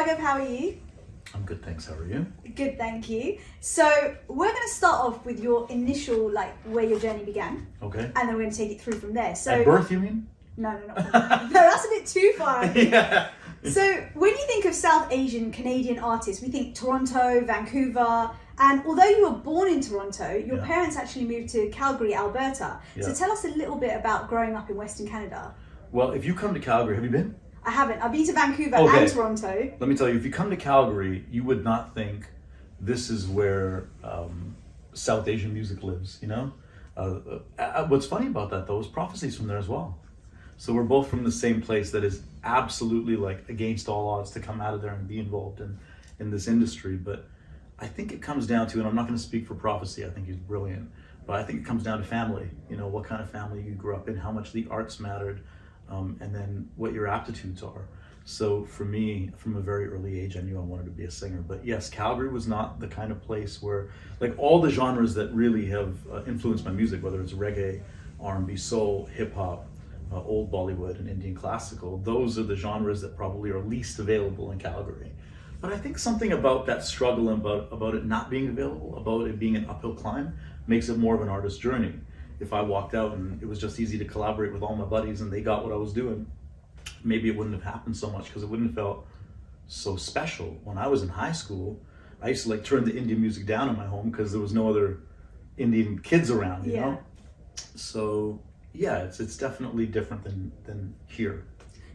Raghav, how are you? I'm good, thanks. How are you? Good, thank you. So we're going to start off with your initial, where your journey began. Okay. And then we're going to take it through from there. So At birth, you mean? No, no, that's a bit too far. Yeah. So when you think of South Asian Canadian artists, we think Toronto, Vancouver, and although you were born in Toronto, your parents actually moved to Calgary, Alberta. Yeah. So tell us a little bit about growing up in Western Canada. Well, if you come to Calgary, have you been? I haven't. I've been to Vancouver and Toronto. Let me tell you, if you come to Calgary, you would not think this is where South Asian music lives, you know? What's funny about that, though, is Prophecy's from there as well. So we're both from the same place that is absolutely against all odds to come out of there and be involved in this industry. But I think it comes down to, and I'm not going to speak for Prophecy, I think he's brilliant, but I think it comes down to family. You know, what kind of family you grew up in, how much the arts mattered, and then what your aptitudes are. So for me, from a very early age, I knew I wanted to be a singer. But yes, Calgary was not the kind of place where, all the genres that really have influenced my music, whether it's reggae, R&B, soul, hip hop, old Bollywood, and Indian classical, those are the genres that probably are least available in Calgary. But I think something about that struggle and about it not being available, about it being an uphill climb, makes it more of an artist's journey. If I walked out and it was just easy to collaborate with all my buddies and they got what I was doing, maybe it wouldn't have happened so much because it wouldn't have felt so special. When I was in high school, I used to turn the Indian music down in my home because there was no other Indian kids around, you know? So yeah, it's definitely different than here.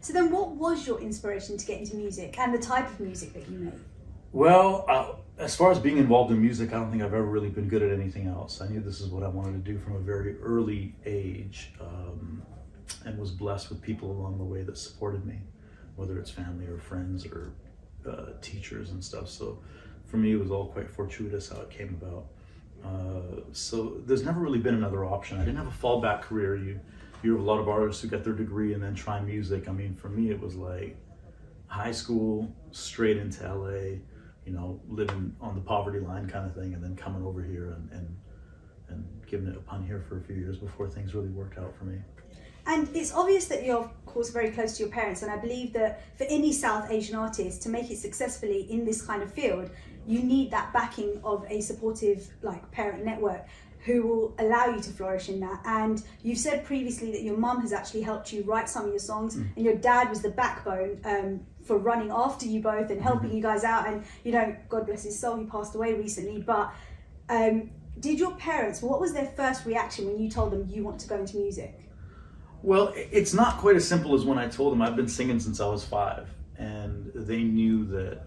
So then what was your inspiration to get into music and the type of music that you made? Well, as far as being involved in music, I don't think I've ever really been good at anything else. I knew this is what I wanted to do from a very early age, and was blessed with people along the way that supported me, whether it's family or friends or teachers and stuff. So for me, it was all quite fortuitous how it came about. So there's never really been another option. I didn't have a fallback career. You hear of a lot of artists who get their degree and then try music. I mean, for me, it was high school, straight into LA, you know, living on the poverty line kind of thing, and then coming over here and giving it a punt here for a few years before things really worked out for me. And it's obvious that you're, of course, very close to your parents, and I believe that for any South Asian artist to make it successfully in this kind of field, you need that backing of a supportive parent network who will allow you to flourish in that. And you've said previously that your mum has actually helped you write some of your songs, and your dad was the backbone for running after you both and helping you guys out. And, you know, God bless his soul, he passed away recently. But did your parents, what was their first reaction when you told them you want to go into music? Well, it's not quite as simple as when I told them. I've been singing since I was 5, and they knew that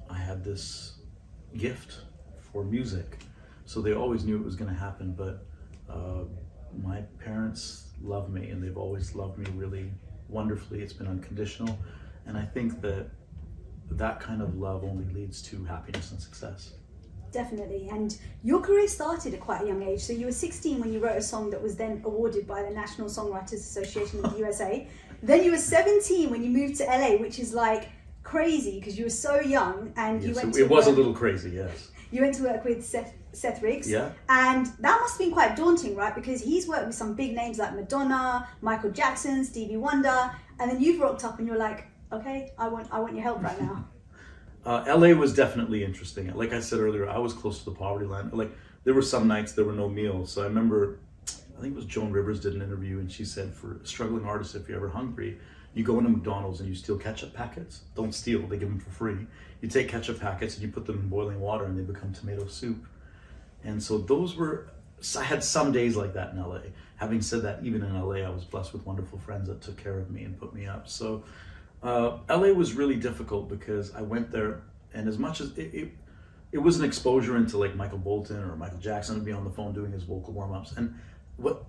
I had this gift for music. So they always knew it was going to happen, but my parents love me, and they've always loved me really wonderfully. It's been unconditional, and I think that kind of love only leads to happiness and success. Definitely. And your career started at quite a young age. So you were 16 when you wrote a song that was then awarded by the National Songwriters Association of the USA. Then you were 17 when you moved to LA, which is crazy because you were so young, and you went to it was a little crazy, yes. You went to work with Seth Riggs. Yeah. And that must have been quite daunting, right? Because he's worked with some big names like Madonna, Michael Jackson, Stevie Wonder, and then you've rocked up and you're like, okay, I want your help right now. LA was definitely interesting. Like I said earlier, I was close to the poverty line. There were some nights there were no meals. So I remember, I think it was Joan Rivers did an interview, and she said, for struggling artists, if you're ever hungry, you go into McDonald's and you steal ketchup packets. Don't steal, they give them for free. You take ketchup packets and you put them in boiling water and they become tomato soup. And so I had some days like that in LA. Having said that, even in LA, I was blessed with wonderful friends that took care of me and put me up. So LA was really difficult because I went there, and as much as it was an exposure into Michael Bolton or Michael Jackson to be on the phone doing his vocal warm-ups. And what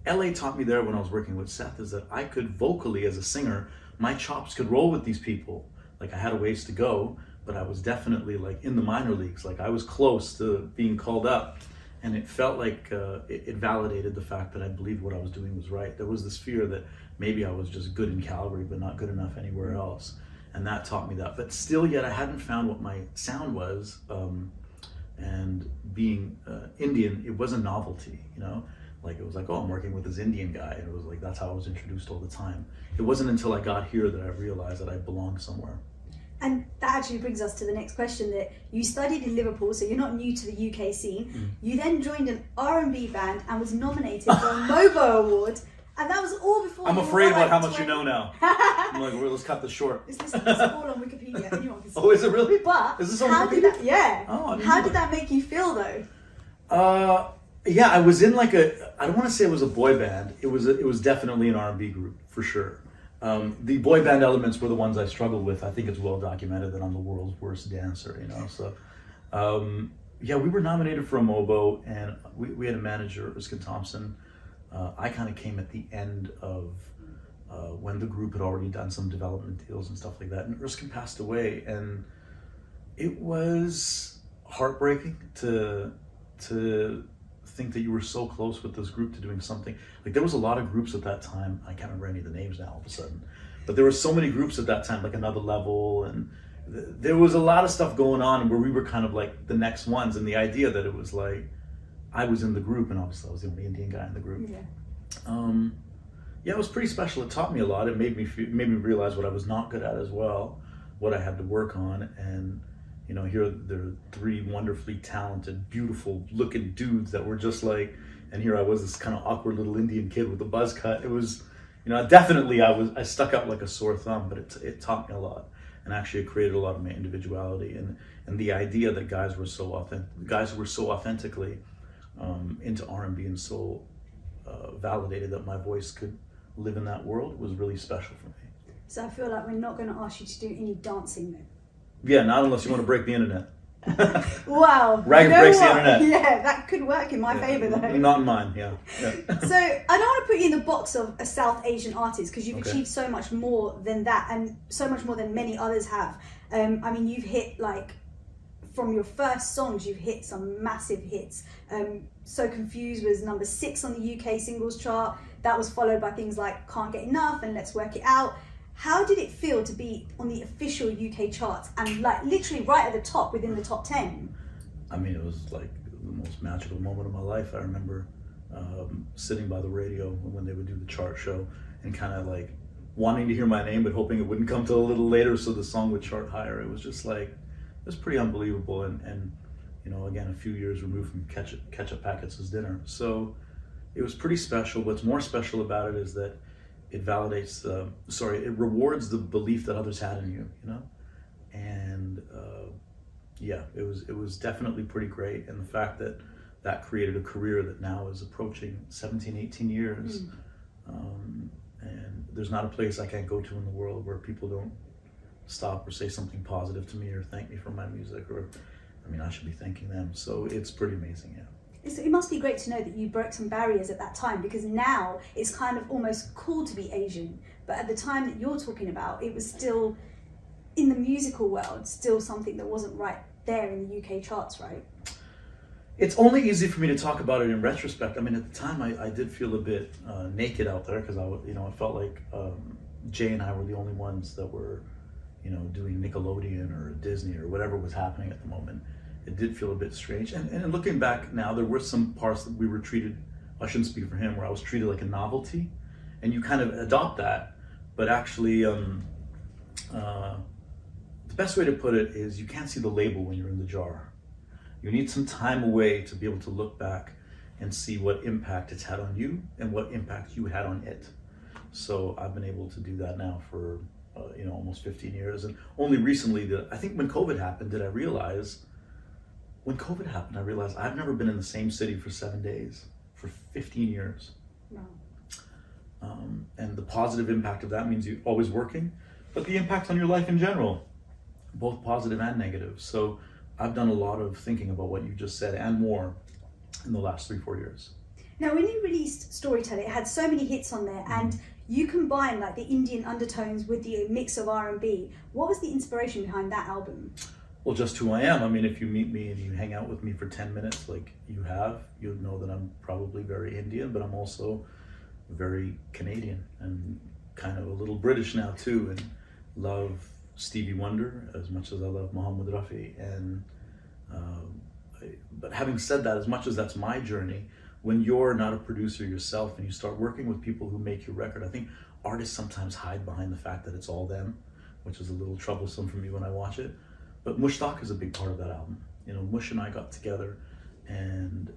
LA taught me there when I was working with Seth is that I could vocally, as a singer, my chops could roll with these people. I had a ways to go, but I was definitely in the minor leagues. I was close to being called up, and it felt like it validated the fact that I believed what I was doing was right. There was this fear that maybe I was just good in Calgary, but not good enough anywhere else. And that taught me that. But still yet I hadn't found what my sound was. And being Indian, it was a novelty, you know? Like it was like, oh, I'm working with this Indian guy, and it was like that's how I was introduced all the time. It wasn't until I got here that I realized that I belonged somewhere. And that actually brings us to the next question, that you studied in Liverpool, so you're not new to the UK scene. You then joined an R&B band and was nominated for a MOBO award, and that was all before. I'm afraid about how much you know now. I'm like, well, let's cut this short. It's all on Wikipedia. Anyone can see. Oh, is it really? But is this on how Wikipedia? did that? Yeah. Oh, how did that make you feel though? Yeah, I was in like I don't want to say it was a boy band. It was definitely an R&B group for sure. The boy band elements were the ones I struggled with. I think it's well documented that I'm the world's worst dancer, you know. So, yeah, we were nominated for a MOBO, and we had a manager, Erskine Thompson. I kind of came at the end of when the group had already done some development deals and stuff like that. And Erskine passed away, and it was heartbreaking to think that you were so close with this group to doing something. Like there was a lot of groups at that time. I can't remember any of the names now all of a sudden, but there were so many groups at that time, like Another Level, and there was a lot of stuff going on where we were kind of like the next ones. And the idea that it was like I was in the group, and obviously I was the only Indian guy in the group. Yeah, it was pretty special. It taught me a lot. It made me realize what I was not good at as well, what I had to work on. And you know, here there are three wonderfully talented, beautiful looking dudes that were just like, and here I was, this kind of awkward little Indian kid with a buzz cut. It was, you know, definitely I stuck out like a sore thumb, but it taught me a lot, and actually it created a lot of my individuality and the idea that guys who were so authentically into R&B and soul validated that my voice could live in that world was really special for me. So I feel like we're not going to ask you to do any dancing then. Yeah, not unless you want to break the internet. Wow. Raghav breaks the internet. Yeah, that could work in my favour though. Not in mine, yeah. So I don't want to put you in the box of a South Asian artist, because you've achieved so much more than that, and so much more than many others have. I mean, you've hit, like, from your first songs, you've hit some massive hits. So Confused was number 6 on the UK singles chart. That was followed by things like Can't Get Enough and Let's Work It Out. How did it feel to be on the official UK charts and like literally right at the top, within the top 10? I mean, it was like the most magical moment of my life. I remember sitting by the radio when they would do the chart show and kind of like wanting to hear my name but hoping it wouldn't come till a little later so the song would chart higher. It was just like, it was pretty unbelievable, and you know, again, a few years removed from ketchup packets as dinner. So it was pretty special. What's more special about it is that it validates, it rewards the belief that others had in you, you know? And yeah, it was definitely pretty great. And the fact that that created a career that now is approaching 17, 18 years. And there's not a place I can't go to in the world where people don't stop or say something positive to me or thank me for my music, or, I mean, I should be thanking them. So it's pretty amazing, yeah. It must be great to know that you broke some barriers at that time, because now it's kind of almost cool to be Asian. But at the time that you're talking about, it was still, in the musical world, still something that wasn't right there in the UK charts, right? It's only easy for me to talk about it in retrospect. I mean, at the time, I did feel a bit naked out there, because I felt like Jay and I were the only ones that were, you know, doing Nickelodeon or Disney or whatever was happening at the moment. It did feel a bit strange. And looking back now, there were some parts that we were treated, I shouldn't speak for him, where I was treated like a novelty. And you kind of adopt that. But actually, the best way to put it is you can't see the label when you're in the jar. You need some time away to be able to look back and see what impact it's had on you and what impact you had on it. So I've been able to do that now for almost 15 years. And only recently, I think when COVID happened, I realized I've never been in the same city for 7 days for 15 years. Wow. And the positive impact of that means you're always working, but the impact on your life in general, both positive and negative. So I've done a lot of thinking about what you just said and more in the last 3-4 years. Now, when you released Storyteller, it had so many hits on there, and you combined like the Indian undertones with the mix of R&B. What was the inspiration behind that album? Well, just who I am. I mean, if you meet me and you hang out with me for 10 minutes like you have, you'll know that I'm probably very Indian, but I'm also very Canadian and kind of a little British now too, and love Stevie Wonder as much as I love Muhammad Rafi. And but having said that, as much as that's my journey, when you're not a producer yourself and you start working with people who make your record, I think artists sometimes hide behind the fact that it's all them, which is a little troublesome for me when I watch it. But Mushtaq is a big part of that album. You know, Mush and I got together, and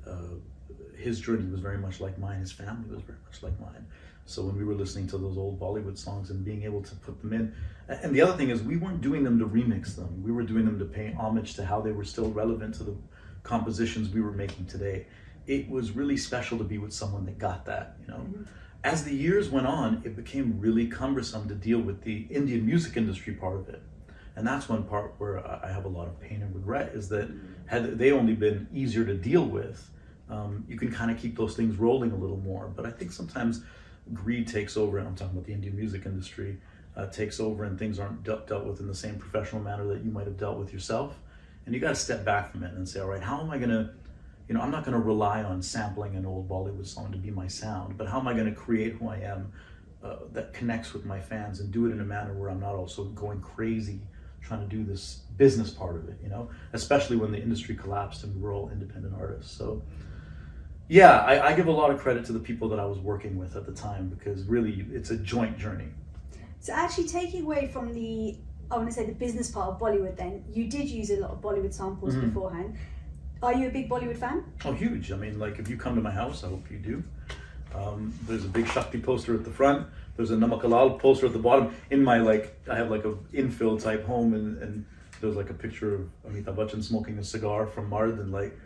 his journey was very much like mine. His family was very much like mine. So when we were listening to those old Bollywood songs and being able to put them in, and the other thing is we weren't doing them to remix them. We were doing them to pay homage to how they were still relevant to the compositions we were making today. It was really special to be with someone that got that, you know. Mm-hmm. As the years went on, it became really cumbersome to deal with the Indian music industry part of it. And that's one part where I have a lot of pain and regret, is that had they only been easier to deal with, you can kind of keep those things rolling a little more. But I think sometimes greed takes over, and I'm talking about the Indian music industry, takes over, and things aren't dealt with in the same professional manner that you might have dealt with yourself. And you got to step back from it and say, all right, how am I going to, you know, I'm not going to rely on sampling an old Bollywood song to be my sound, but how am I going to create who I am that connects with my fans, and do it in a manner where I'm not also going crazy trying to do this business part of it, you know, especially when the industry collapsed and we were all independent artists. So yeah, I give a lot of credit to the people that I was working with at the time, because really it's a joint journey. So actually taking away from the, I want to say the business part of Bollywood then, you did use a lot of Bollywood samples beforehand. Are you a big Bollywood fan? Oh, huge. I mean, like, if you come to my house, I hope you do. There's a big Shakti poster at the front. There's a Namakalal poster at the bottom. In my, like, I have like a infill type home, and there's like a picture of Amitabh Bachchan smoking a cigar from Mard, and like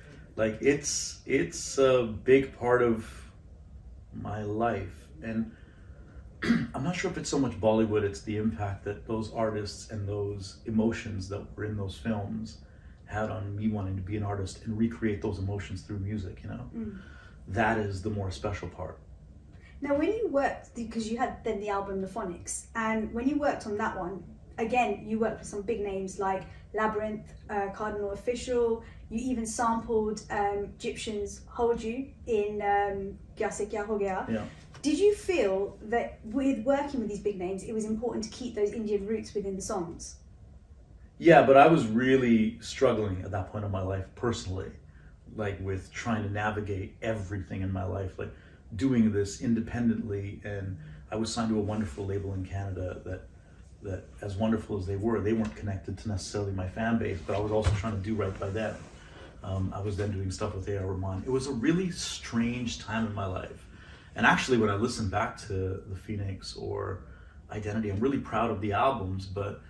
it's a big part of my life. And I'm not sure if it's so much Bollywood, it's the impact that those artists and those emotions that were in those films had on me wanting to be an artist and recreate those emotions through music, you know. That is the more special part. Now when you worked, because you had then the album The Phonics, and when you worked on that one, again you worked with some big names like Labyrinth, Cardinal Official. You even sampled Egyptian's Hold You in Kya Se Kya Ho Gaya. Yeah. Did you feel that with working with these big names, it was important to keep those Indian roots within the songs? Yeah, but I was really struggling at that point in my life personally, like with trying to navigate everything in my life, like doing this independently. And I was signed to a wonderful label in Canada that as wonderful as they weren't connected to necessarily my fan base, but I was also trying to do right by them. I was then doing stuff with A.R. Rahman. It was a really strange time in my life. And actually, when I listen back to The Phoenix or Identity, I'm really proud of the albums, but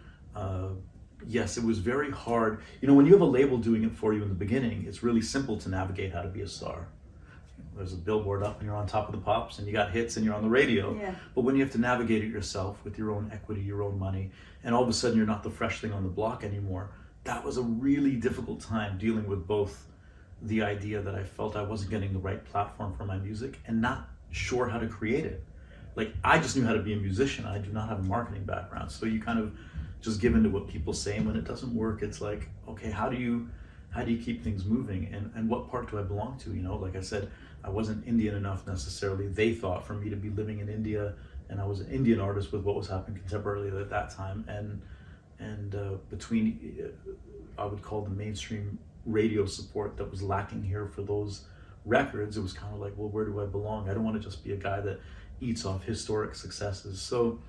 yes, it was very hard. You know, when you have a label doing it for you in the beginning, it's really simple to navigate how to be a star. There's a billboard up and you're on top of the pops, and you got hits and you're on the radio. Yeah. But when you have to navigate it yourself with your own equity, your own money, and all of a sudden you're not the fresh thing on the block anymore, that was a really difficult time dealing with both the idea that I felt I wasn't getting the right platform for my music and not sure how to create it. Like, I just knew how to be a musician. I do not have a marketing background. So you kind of just give into what people say, and when it doesn't work, it's like, okay, how do you keep things moving, and what part do I belong to? You know, like I said, I wasn't Indian enough necessarily, they thought, for me to be living in India, and I was an Indian artist with what was happening contemporarily at that time, and between, I would call the mainstream radio support that was lacking here for those records, it was kind of like, well, where do I belong? I don't want to just be a guy that eats off historic successes. So,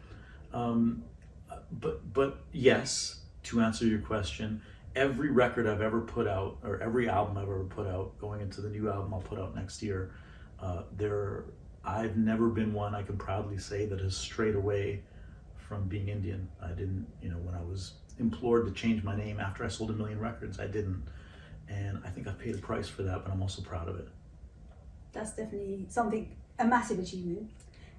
but yes, to answer your question, every record I've ever put out, or every album I've ever put out, going into the new album I'll put out next year, I've never been one, I can proudly say, that has strayed away from being Indian. I didn't, you know, when I was implored to change my name after I sold 1 million records, I didn't. And I think I've paid a price for that, but I'm also proud of it. That's definitely something, a massive achievement.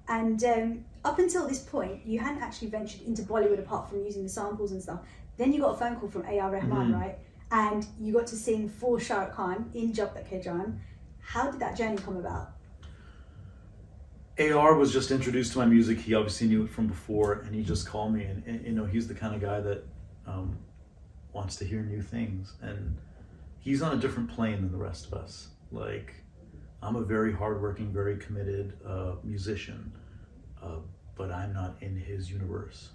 And up until this point, you hadn't actually ventured into Bollywood apart from using the samples and stuff. Then you got a phone call from A.R. Rahman, right? And you got to sing for Shah Rukh Khan in Jab Tak Hai Jaan. How did that journey come about? A.R. was just introduced to my music. He obviously knew it from before, and he just called me, and you know, he's the kind of guy that wants to hear new things, and he's on a different plane than the rest of us. Like, I'm a very hardworking, very committed musician, but I'm not in his universe.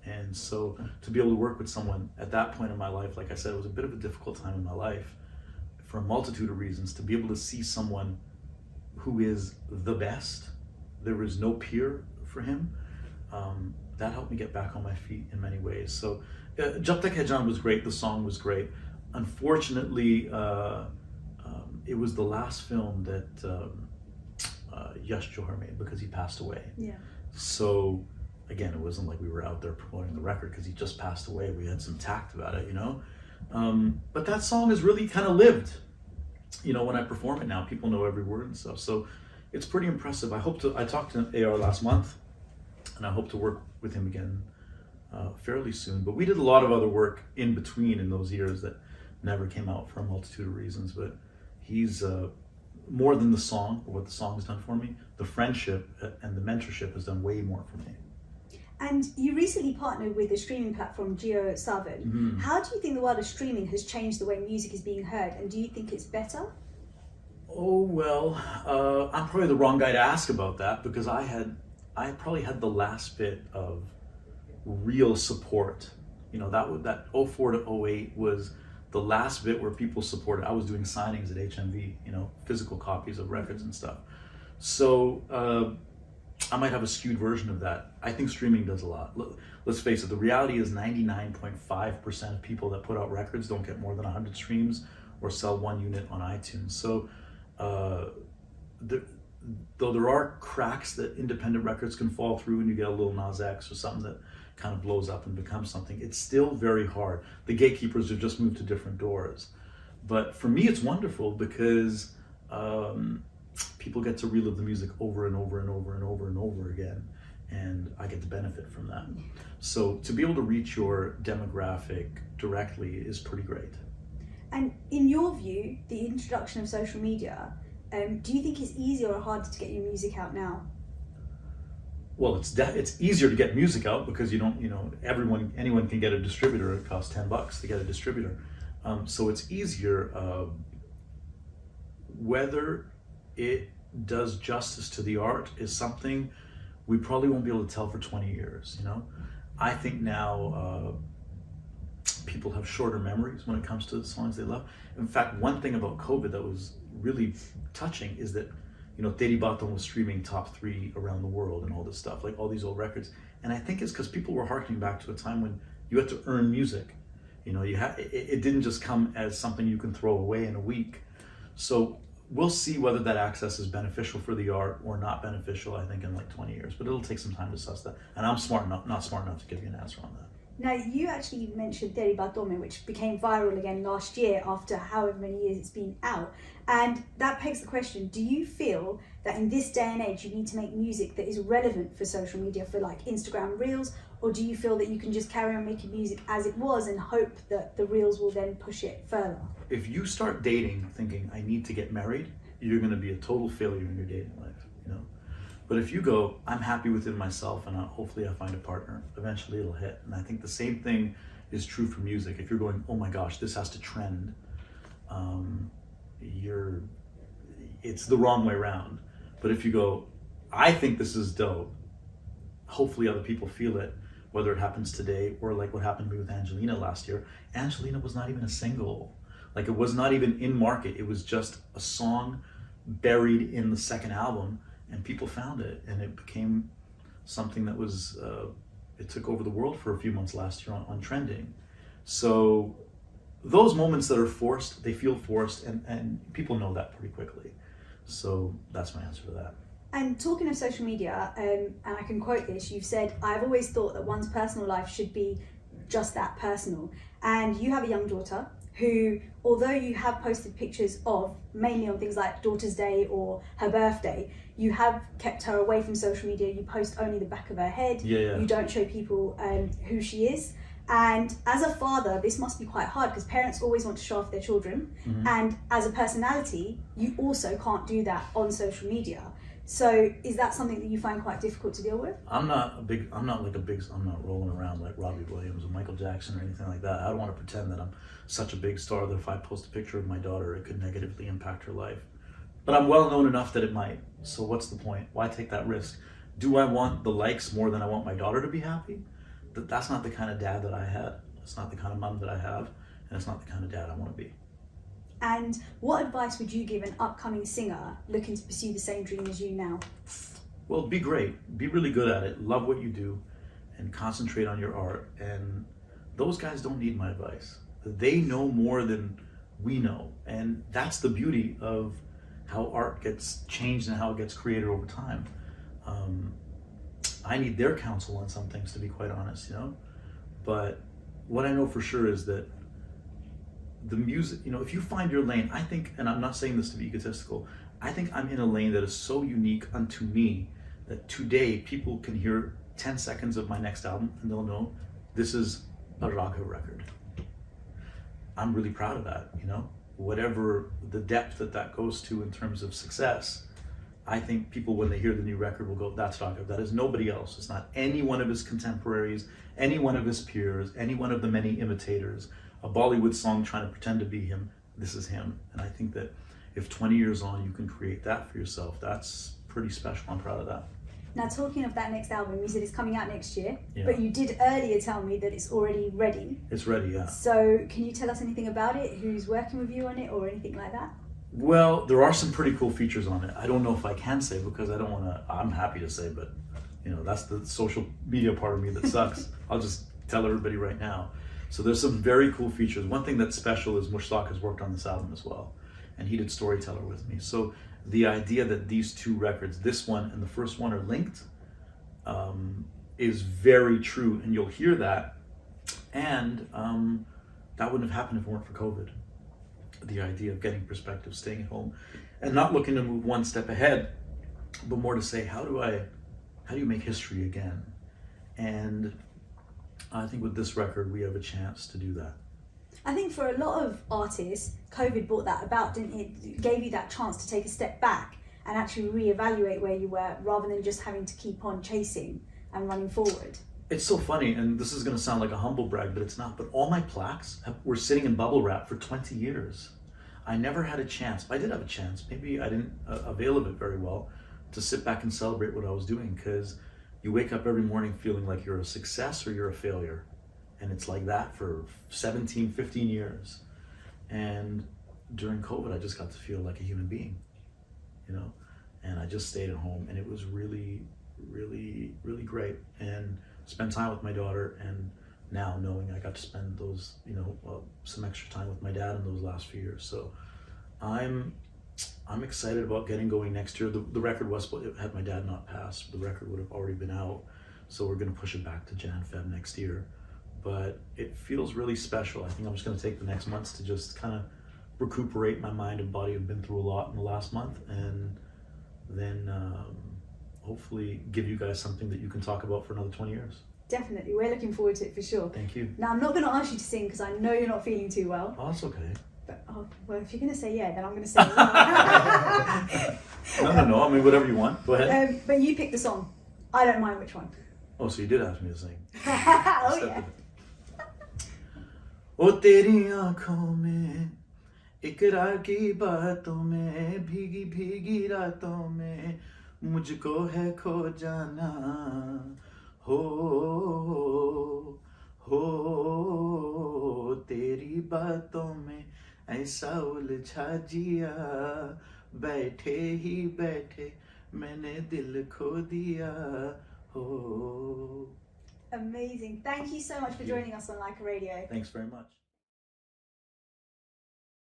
And so to be able to work with someone at that point in my life, like I said, it was a bit of a difficult time in my life for a multitude of reasons. To be able to see someone who is the best. There is no peer for him. That helped me get back on my feet in many ways. So Jab Tak Hai Jaan was great, the song was great. Unfortunately, it was the last film that Yash Johar made because he passed away. Yeah. So again, it wasn't like we were out there promoting the record because he just passed away. We had some tact about it, you know? But that song has really kind of lived. You know, when I perform it now, people know every word and stuff. So it's pretty impressive. I talked to AR last month, and I hope to work with him again fairly soon. But we did a lot of other work in between in those years that never came out for a multitude of reasons. But he's more than the song, or what the song has done for me. The friendship and the mentorship has done way more for me. And you recently partnered with the streaming platform Jio Saavn. Mm-hmm. How do you think the world of streaming has changed the way music is being heard, and do you think it's better? Oh, well, I'm probably the wrong guy to ask about that, because I probably had the last bit of real support. You know, that 04 to 08 was the last bit where people supported. I was doing signings at HMV, you know, physical copies of records and stuff. So I might have a skewed version of that. I think streaming does a lot. Let's face it, the reality is 99.5% of people that put out records don't get more than 100 streams or sell one unit on iTunes. So though there are cracks that independent records can fall through and you get a little Nas X or something that kind of blows up and becomes something, it's still very hard. The gatekeepers have just moved to different doors. But for me, it's wonderful because people get to relive the music over and over and over and over and over again, and I get to benefit from that. So to be able to reach your demographic directly is pretty great. And in your view, the introduction of social media, do you think it's easier or harder to get your music out now? Well, it's easier to get music out because you don't, anyone can get a distributor. It costs $10 to get a distributor. So it's easier. Whether it does justice to the art is something we probably won't be able to tell for 20 years, you know? I think now people have shorter memories when it comes to the songs they love. In fact, one thing about COVID that was really touching is that, you know, Teri Baaton was streaming top 3 around the world and all this stuff, like all these old records. And I think it's because people were harkening back to a time when you had to earn music. You know, it didn't just come as something you can throw away in a week. So we'll see whether that access is beneficial for the art or not beneficial, I think, in like 20 years. But it'll take some time to suss that. And I'm not smart enough to give you an answer on that. Now, you actually mentioned Teri Baaton, which became viral again last year after however many years it's been out. And that begs the question, do you feel that in this day and age you need to make music that is relevant for social media, for like Instagram Reels, or do you feel that you can just carry on making music as it was and hope that the Reels will then push it further? If you start dating thinking, I need to get married, you're going to be a total failure in your dating life, you know? But if you go, I'm happy within myself and hopefully I find a partner, eventually it'll hit. And I think the same thing is true for music. If you're going, oh my gosh, this has to trend, it's the wrong way around. But if you go, I think this is dope, hopefully other people feel it, whether it happens today or like what happened to me with Angelina last year. Angelina was not even a single. Like, it was not even in market. It was just a song buried in the second album, and people found it, and it became something that was, it took over the world for a few months last year on trending. So those moments that are forced, they feel forced, and people know that pretty quickly. So that's my answer to that. And talking of social media, and I can quote this, you've said, I've always thought that one's personal life should be just that, personal. And you have a young daughter who, although you have posted pictures of, mainly on things like Daughter's Day or her birthday, you have kept her away from social media. You post only the back of her head. Yeah. You don't show people who she is. And as a father, this must be quite hard because parents always want to show off their children. Mm-hmm. And as a personality, you also can't do that on social media. So is that something that you find quite difficult to deal with? I'm not rolling around like Robbie Williams or Michael Jackson or anything like that. I don't want to pretend that I'm such a big star that if I post a picture of my daughter, it could negatively impact her life. But I'm well known enough that it might. So what's the point? Why take that risk? Do I want the likes more than I want my daughter to be happy? That's not the kind of dad that I had. It's not the kind of mom that I have. And it's not the kind of dad I want to be. And what advice would you give an upcoming singer looking to pursue the same dream as you now? Well, be great. Be really good at it. Love what you do and concentrate on your art. And those guys don't need my advice. They know more than we know. And that's the beauty of how art gets changed and how it gets created over time. I need their counsel on some things, to be quite honest, you know? But what I know for sure is that the music, you know, if you find your lane, I think, and I'm not saying this to be egotistical, I think I'm in a lane that is so unique unto me that today people can hear 10 seconds of my next album and they'll know this is a Raghav record. I'm really proud of that, you know? Whatever the depth that goes to in terms of success, I think people, when they hear the new record, will go, that's Raghav. That is nobody else. It's not any one of his contemporaries, any one of his peers, any one of the many imitators, a Bollywood song trying to pretend to be him. This is him. And I think that if 20 years on you can create that for yourself, that's pretty special. I'm proud of that. Now, talking of that next album, you said it's coming out next year, Yeah. but you did earlier tell me that it's already ready. It's ready, yeah. So can you tell us anything about it? Who's working with you on it or anything like that? Well, there are some pretty cool features on it. I don't know if I can say because I don't want to, I'm happy to say, but you know, that's the social media part of me that sucks. I'll just tell everybody right now. So there's some very cool features. One thing that's special is Mushtaq has worked on this album as well, and he did Storyteller with me. So the idea that these two records, this one and the first one, are linked is very true, and you'll hear that. And that wouldn't have happened if it weren't for COVID. The idea of getting perspective, staying at home, and not looking to move one step ahead, but more to say, how do you make history again? And I think with this record, we have a chance to do that. I think for a lot of artists, COVID brought that about, didn't it? It gave you that chance to take a step back and actually reevaluate where you were, rather than just having to keep on chasing and running forward. It's so funny, and this is going to sound like a humble brag, but it's not. But all my plaques were sitting in bubble wrap for 20 years. I never had a chance. I did have a chance. Maybe I didn't avail of it very well to sit back and celebrate what I was doing, because you wake up every morning feeling like you're a success or you're a failure. And it's like that for 17, 15 years. And during COVID, I just got to feel like a human being, you know? And I just stayed at home, and it was really, really, really great. And spend time with my daughter, and now knowing I got to spend those, you know, some extra time with my dad in those last few years. So I'm excited about getting going next year. The record was, had my dad not passed, the record would have already been out. So we're going to push it back to Jan, Feb next year. But it feels really special. I think I'm just going to take the next months to just kind of recuperate. My mind and body have been through a lot in the last month, and then hopefully give you guys something that you can talk about for another 20 years. Definitely, we're looking forward to it for sure. Thank you. Now, I'm not going to ask you to sing because I know you're not feeling too well. Oh, that's okay. But, well, if you're going to say yeah, then I'm going to say yeah. No. I mean, whatever you want. Go ahead. But you pick the song. I don't mind which one. Oh, so you did ask me to sing. Oh, yeah. ओ तेरी आँखों में इकरार की बातों में भीगी भीगी रातों में मुझको है खो जाना हो तेरी बातों में ऐसा उलझा जिया बैठे ही बैठे मैंने दिल खो दिया हो. Amazing. Thank you so much for joining us on Lyca Radio. Thanks very much.